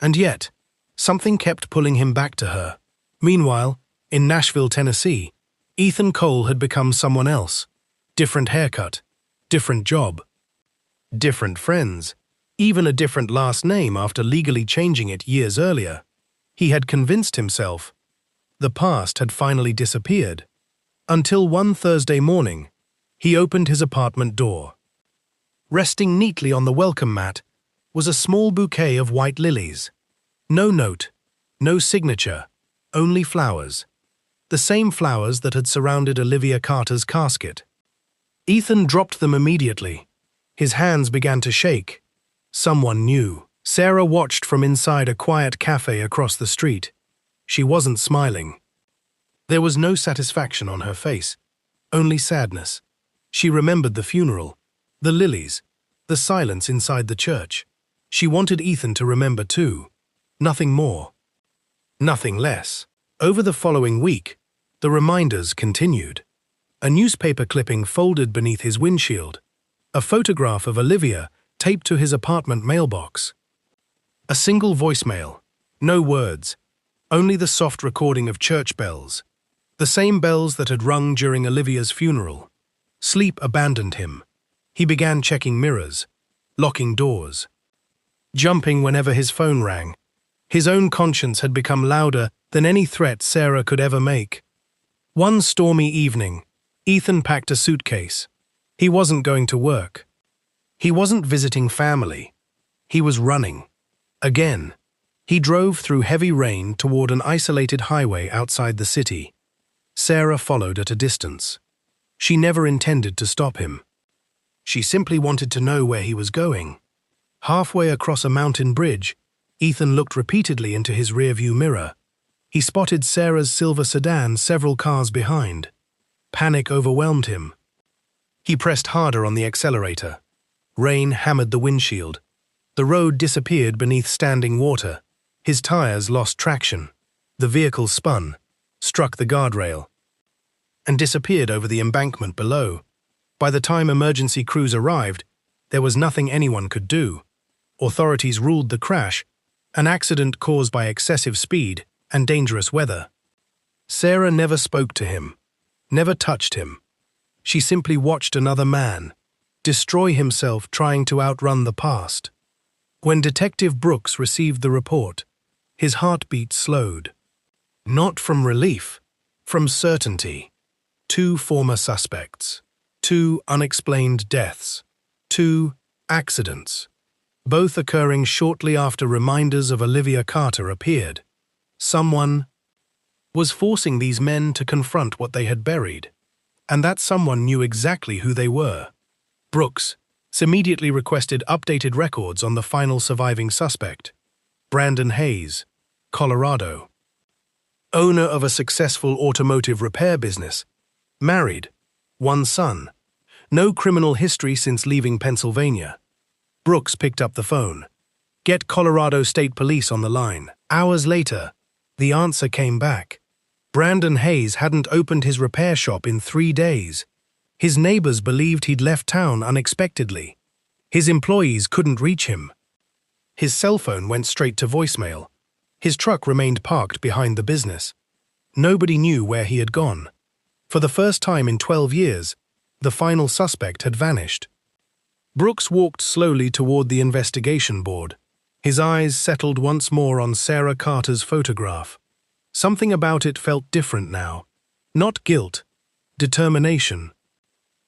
And yet, something kept pulling him back to her. Meanwhile, in Nashville, Tennessee, Ethan Cole had become someone else. Different haircut, different job, different friends, even a different last name after legally changing it years earlier. He had convinced himself the past had finally disappeared. Until one Thursday morning, he opened his apartment door. Resting neatly on the welcome mat was a small bouquet of white lilies. No note, no signature, only flowers. The same flowers that had surrounded Olivia Carter's casket. Ethan dropped them immediately. His hands began to shake. Someone knew. Sarah watched from inside a quiet cafe across the street. She wasn't smiling. There was no satisfaction on her face, only sadness. She remembered the funeral, the lilies, the silence inside the church. She wanted Ethan to remember too. Nothing more. Nothing less. Over the following week, the reminders continued. A newspaper clipping folded beneath his windshield. A photograph of Olivia taped to his apartment mailbox. A single voicemail. No words. Only the soft recording of church bells. The same bells that had rung during Olivia's funeral. Sleep abandoned him. He began checking mirrors, locking doors, jumping whenever his phone rang. His own conscience had become louder than any threat Sarah could ever make. One stormy evening, Ethan packed a suitcase. He wasn't going to work. He wasn't visiting family. He was running. Again. He drove through heavy rain toward an isolated highway outside the city. Sarah followed at a distance. She never intended to stop him. She simply wanted to know where he was going. Halfway across a mountain bridge, Ethan looked repeatedly into his rearview mirror. He spotted Sarah's silver sedan several cars behind. Panic overwhelmed him. He pressed harder on the accelerator. Rain hammered the windshield. The road disappeared beneath standing water. His tires lost traction. The vehicle spun, struck the guardrail, and disappeared over the embankment below. By the time emergency crews arrived, there was nothing anyone could do. Authorities ruled the crash an accident caused by excessive speed and dangerous weather. Sarah never spoke to him, never touched him. She simply watched another man destroy himself trying to outrun the past. When Detective Brooks received the report, his heartbeat slowed. Not from relief, from certainty. 2 former suspects. 2 unexplained deaths. 2 accidents. Both occurring shortly after reminders of Olivia Carter appeared. Someone was forcing these men to confront what they had buried, and that someone knew exactly who they were. Brooks immediately requested updated records on the final surviving suspect, Brandon Hayes, Colorado. Owner of a successful automotive repair business, married, 1 son, no criminal history since leaving Pennsylvania. Brooks picked up the phone. Get Colorado State Police on the line. Hours later, the answer came back. Brandon Hayes hadn't opened his repair shop in 3 days. His neighbors believed he'd left town unexpectedly. His employees couldn't reach him. His cell phone went straight to voicemail. His truck remained parked behind the business. Nobody knew where he had gone. For the first time in 12 years, the final suspect had vanished. Brooks walked slowly toward the investigation board. His eyes settled once more on Sarah Carter's photograph. Something about it felt different now. Not guilt, determination.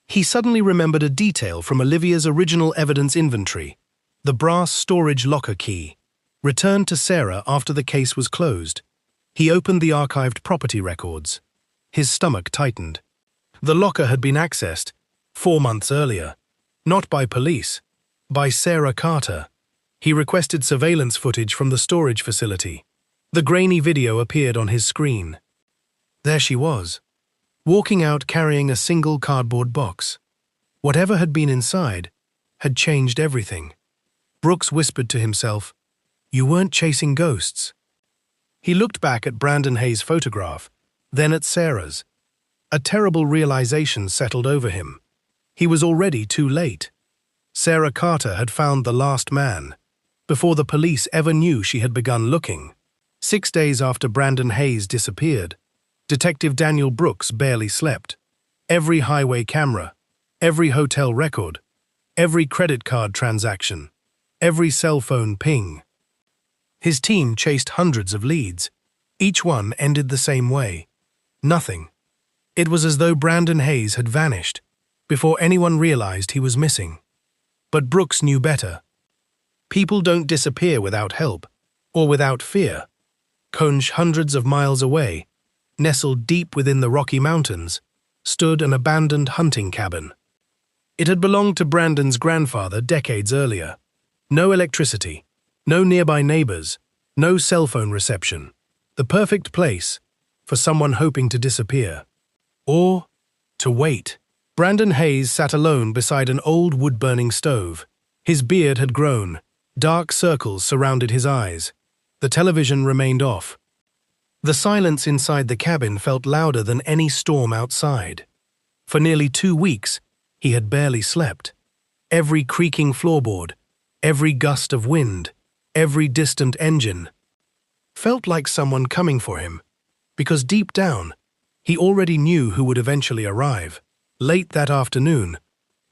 He suddenly remembered a detail from Olivia's original evidence inventory, the brass storage locker key, returned to Sarah after the case was closed. He opened the archived property records. His stomach tightened. The locker had been accessed 4 months earlier, not by police, by Sarah Carter. He requested surveillance footage from the storage facility. The grainy video appeared on his screen. There she was, walking out carrying a single cardboard box. Whatever had been inside had changed everything. Brooks whispered to himself, "You weren't chasing ghosts." He looked back at Brandon Hayes' photograph, then at Sarah's. A terrible realization settled over him. He was already too late. Sarah Carter had found the last man, before the police ever knew she had begun looking. 6 days after Brandon Hayes disappeared, Detective Daniel Brooks barely slept. Every highway camera, every hotel record, every credit card transaction, every cell phone ping. His team chased hundreds of leads. Each one ended the same way. Nothing. It was as though Brandon Hayes had vanished before anyone realized he was missing. But Brooks knew better. People don't disappear without help, or without fear. Conch, hundreds of miles away, nestled deep within the Rocky Mountains, stood an abandoned hunting cabin. It had belonged to Brandon's grandfather decades earlier. No electricity, no nearby neighbors, no cell phone reception. The perfect place for someone hoping to disappear. Or to wait. Brandon Hayes sat alone beside an old wood-burning stove. His beard had grown. Dark circles surrounded his eyes. The television remained off. The silence inside the cabin felt louder than any storm outside. For nearly 2 weeks, he had barely slept. Every creaking floorboard, every gust of wind, every distant engine felt like someone coming for him, because deep down, he already knew who would eventually arrive. Late that afternoon,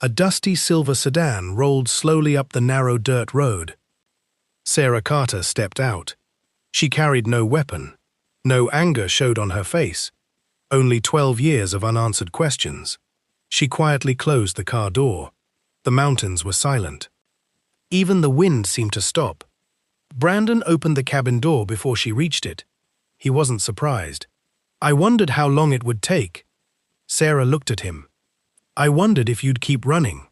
a dusty silver sedan rolled slowly up the narrow dirt road. Sarah Carter stepped out. She carried no weapon. No anger showed on her face. Only 12 years of unanswered questions. She quietly closed the car door. The mountains were silent. Even the wind seemed to stop. Brandon opened the cabin door before she reached it. He wasn't surprised. "I wondered how long it would take." Sarah looked at him. "I wondered if you'd keep running."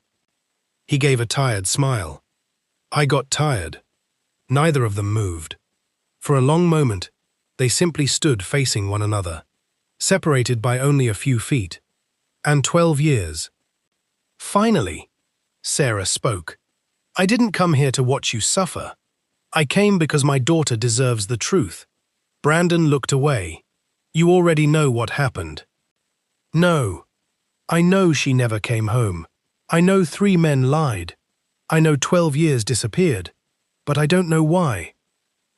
He gave a tired smile. "I got tired." Neither of them moved. For a long moment, they simply stood facing one another, separated by only a few feet. And 12 years. Finally, Sarah spoke. "I didn't come here to watch you suffer. I came because my daughter deserves the truth." Brandon looked away. "You already know what happened." "No. I know she never came home. I know 3 men lied. I know 12 years disappeared. But I don't know why."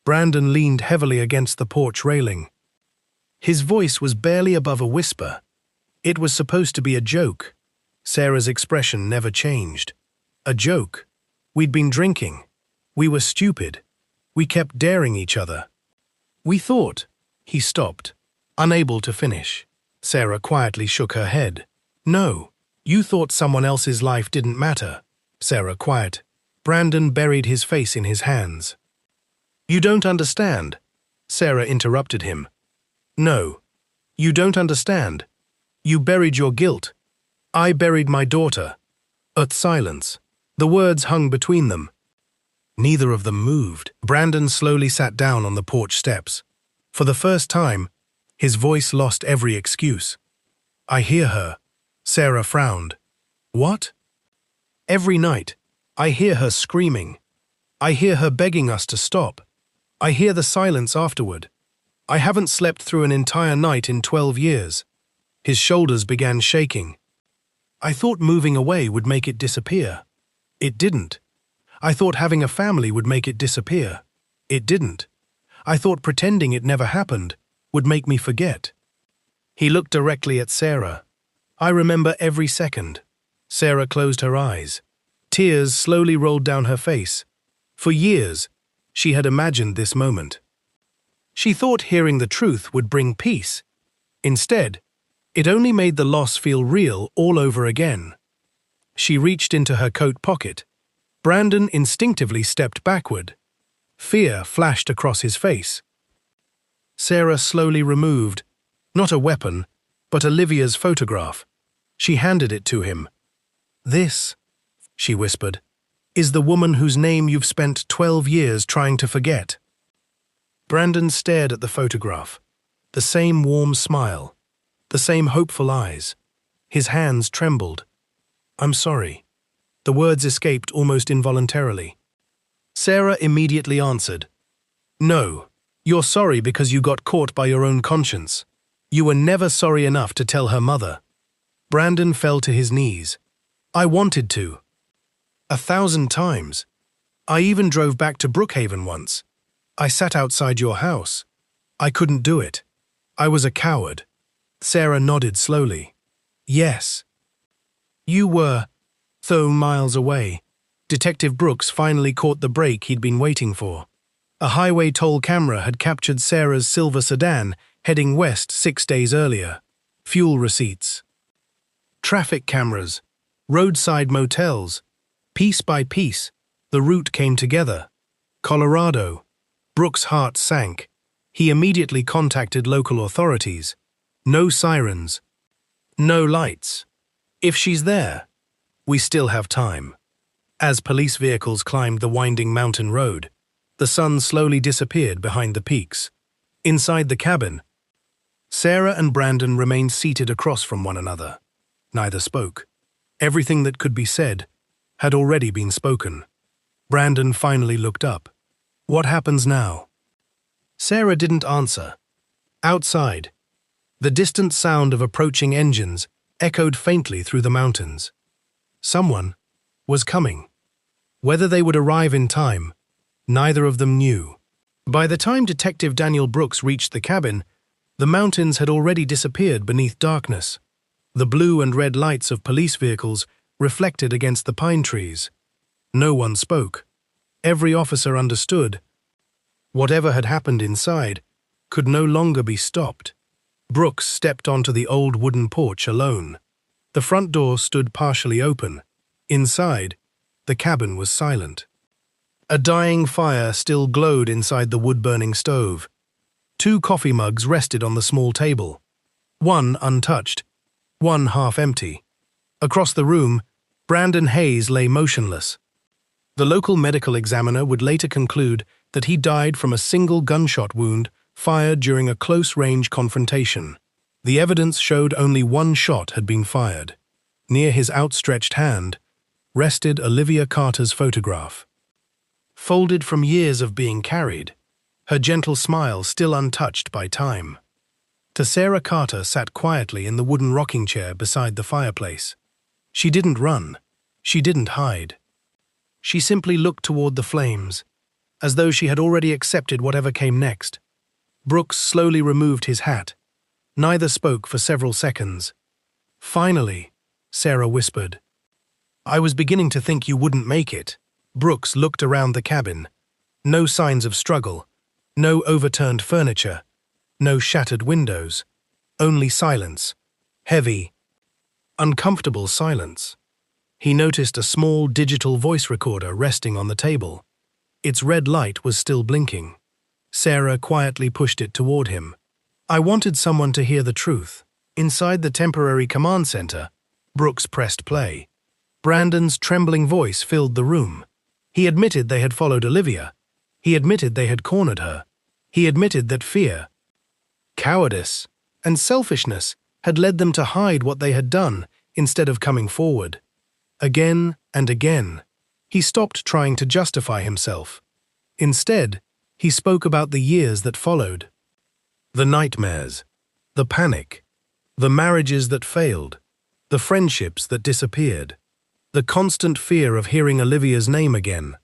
Brandon leaned heavily against the porch railing. His voice was barely above a whisper. It was supposed to be a joke. Sarah's expression never changed. A joke. We'd been drinking. We were stupid. We kept daring each other. We thought. He stopped, unable to finish. Sarah quietly shook her head. "No, you thought someone else's life didn't matter." Sarah quiet. Brandon buried his face in his hands. "You don't understand." Sarah interrupted him. "No, you don't understand. You buried your guilt. I buried my daughter." Silence. The words hung between them. Neither of them moved. Brandon slowly sat down on the porch steps. For the first time, his voice lost every excuse. "I hear her." Sarah frowned. "What?" "Every night, I hear her screaming. I hear her begging us to stop. I hear the silence afterward. I haven't slept through an entire night in 12 years. His shoulders began shaking. "I thought moving away would make it disappear. It didn't. I thought having a family would make it disappear. It didn't. I thought pretending it never happened would make me forget." He looked directly at Sarah. "I remember every second." Sarah closed her eyes. Tears slowly rolled down her face. For years, she had imagined this moment. She thought hearing the truth would bring peace. Instead, it only made the loss feel real all over again. She reached into her coat pocket. Brandon instinctively stepped backward. Fear flashed across his face. Sarah slowly removed, not a weapon, but Olivia's photograph. She handed it to him. "This," she whispered, "is the woman whose name you've spent 12 years trying to forget." Brandon stared at the photograph. The same warm smile, the same hopeful eyes. His hands trembled. "I'm sorry." The words escaped almost involuntarily. Sarah immediately answered, "No, you're sorry because you got caught by your own conscience. You were never sorry enough to tell her mother." Brandon fell to his knees. "I wanted to. 1,000 times. I even drove back to Brookhaven once. I sat outside your house. I couldn't do it. I was a coward." Sarah nodded slowly. "Yes. You were." Though miles away, Detective Brooks finally caught the break he'd been waiting for. A highway toll camera had captured Sarah's silver sedan heading west 6 days earlier. Fuel receipts. Traffic cameras. Roadside motels. Piece by piece, the route came together. Colorado. Brooks' heart sank. He immediately contacted local authorities. No sirens. No lights. "If she's there, we still have time." As police vehicles climbed the winding mountain road, the sun slowly disappeared behind the peaks. Inside the cabin, Sarah and Brandon remained seated across from one another. Neither spoke. Everything that could be said had already been spoken. Brandon finally looked up. "What happens now?" Sarah didn't answer. Outside, the distant sound of approaching engines echoed faintly through the mountains. Someone was coming. Whether they would arrive in time, neither of them knew. By the time Detective Daniel Brooks reached the cabin, the mountains had already disappeared beneath darkness. The blue and red lights of police vehicles reflected against the pine trees. No one spoke. Every officer understood. Whatever had happened inside could no longer be stopped. Brooks stepped onto the old wooden porch alone. The front door stood partially open. Inside, the cabin was silent. A dying fire still glowed inside the wood-burning stove. 2 coffee mugs rested on the small table. One untouched, one half empty. Across the room, Brandon Hayes lay motionless. The local medical examiner would later conclude that he died from a single gunshot wound fired during a close-range confrontation. The evidence showed only one shot had been fired. Near his outstretched hand rested Olivia Carter's photograph. Folded from years of being carried, her gentle smile still untouched by time. Sarah Carter sat quietly in the wooden rocking chair beside the fireplace. She didn't run. She didn't hide. She simply looked toward the flames, as though she had already accepted whatever came next. Brooks slowly removed his hat. Neither spoke for several seconds. "Finally," Sarah whispered. "I was beginning to think you wouldn't make it." Brooks looked around the cabin. No signs of struggle. No overturned furniture. No shattered windows. Only silence. Heavy, uncomfortable silence. He noticed a small digital voice recorder resting on the table. Its red light was still blinking. Sarah quietly pushed it toward him. "I wanted someone to hear the truth." Inside the temporary command center, Brooks pressed play. Brandon's trembling voice filled the room. He admitted they had followed Olivia. He admitted they had cornered her. He admitted that fear, cowardice, and selfishness had led them to hide what they had done instead of coming forward. Again and again, he stopped trying to justify himself. Instead, he spoke about the years that followed. The nightmares, the panic, the marriages that failed, the friendships that disappeared, the constant fear of hearing Olivia's name again.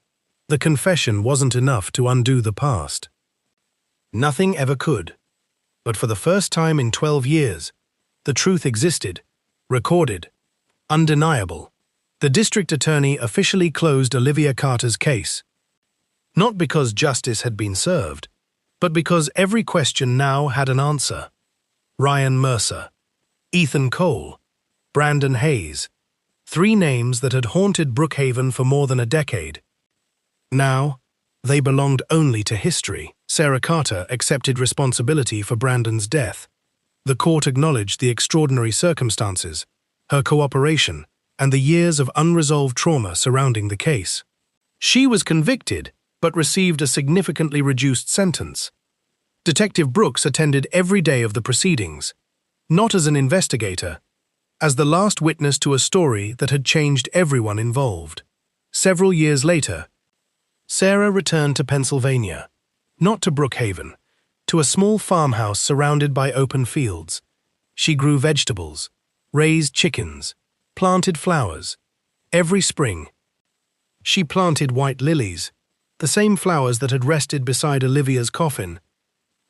The confession wasn't enough to undo the past. Nothing ever could. But for the first time in 12 years, The truth existed, recorded, undeniable. The district attorney officially closed Olivia Carter's case. Not because justice had been served, but because every question now had an answer. Ryan Mercer, Ethan Cole, Brandon Hayes, 3 names that had haunted Brookhaven for more than a decade. Now, they belonged only to history. Sarah Carter accepted responsibility for Brandon's death. The court acknowledged the extraordinary circumstances, her cooperation, and the years of unresolved trauma surrounding the case. She was convicted, but received a significantly reduced sentence. Detective Brooks attended every day of the proceedings, not as an investigator, as the last witness to a story that had changed everyone involved. Several years later, Sarah returned to Pennsylvania, not to Brookhaven, to a small farmhouse surrounded by open fields. She grew vegetables, raised chickens, planted flowers. Every spring, she planted white lilies, the same flowers that had rested beside Olivia's coffin.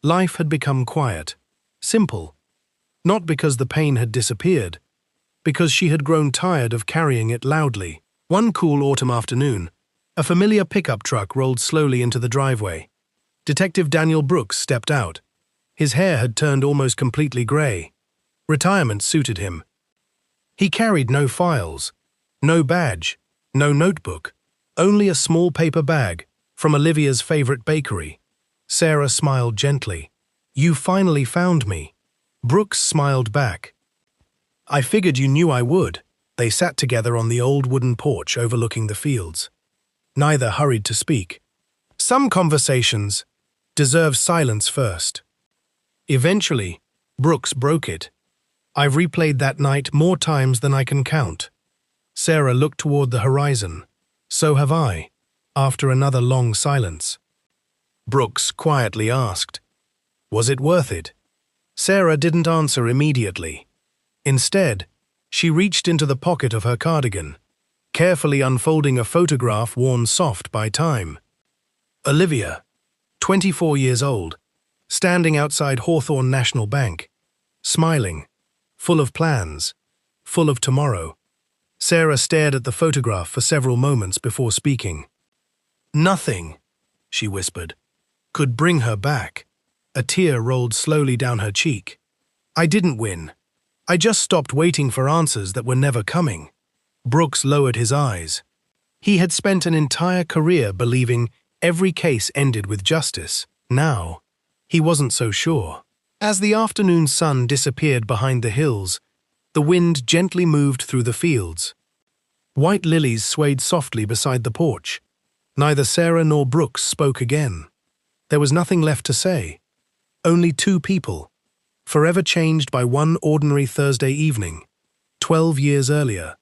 Life had become quiet, simple, not because the pain had disappeared, because she had grown tired of carrying it loudly. One cool autumn afternoon, a familiar pickup truck rolled slowly into the driveway. Detective Daniel Brooks stepped out. His hair had turned almost completely gray. Retirement suited him. He carried no files, no badge, no notebook, only a small paper bag from Olivia's favorite bakery. Sarah smiled gently. "You finally found me." Brooks smiled back. "I figured you knew I would." They sat together on the old wooden porch overlooking the fields. Neither hurried to speak. Some conversations deserve silence first. Eventually, Brooks broke it. "I've replayed that night more times than I can count." Sarah looked toward the horizon. "So have I," after another long silence. Brooks quietly asked, "Was it worth it?" Sarah didn't answer immediately. Instead, she reached into the pocket of her cardigan, carefully unfolding a photograph worn soft by time. Olivia, 24 years old, standing outside Hawthorne National Bank, smiling, full of plans, full of tomorrow. Sarah stared at the photograph for several moments before speaking. "Nothing," she whispered, "could bring her back." A tear rolled slowly down her cheek. "I didn't win. I just stopped waiting for answers that were never coming." Brooks lowered his eyes. He had spent an entire career believing every case ended with justice. Now, he wasn't so sure. As the afternoon sun disappeared behind the hills, the wind gently moved through the fields. White lilies swayed softly beside the porch. Neither Sarah nor Brooks spoke again. There was nothing left to say. Only 2 people, forever changed by one ordinary Thursday evening, 12 years earlier.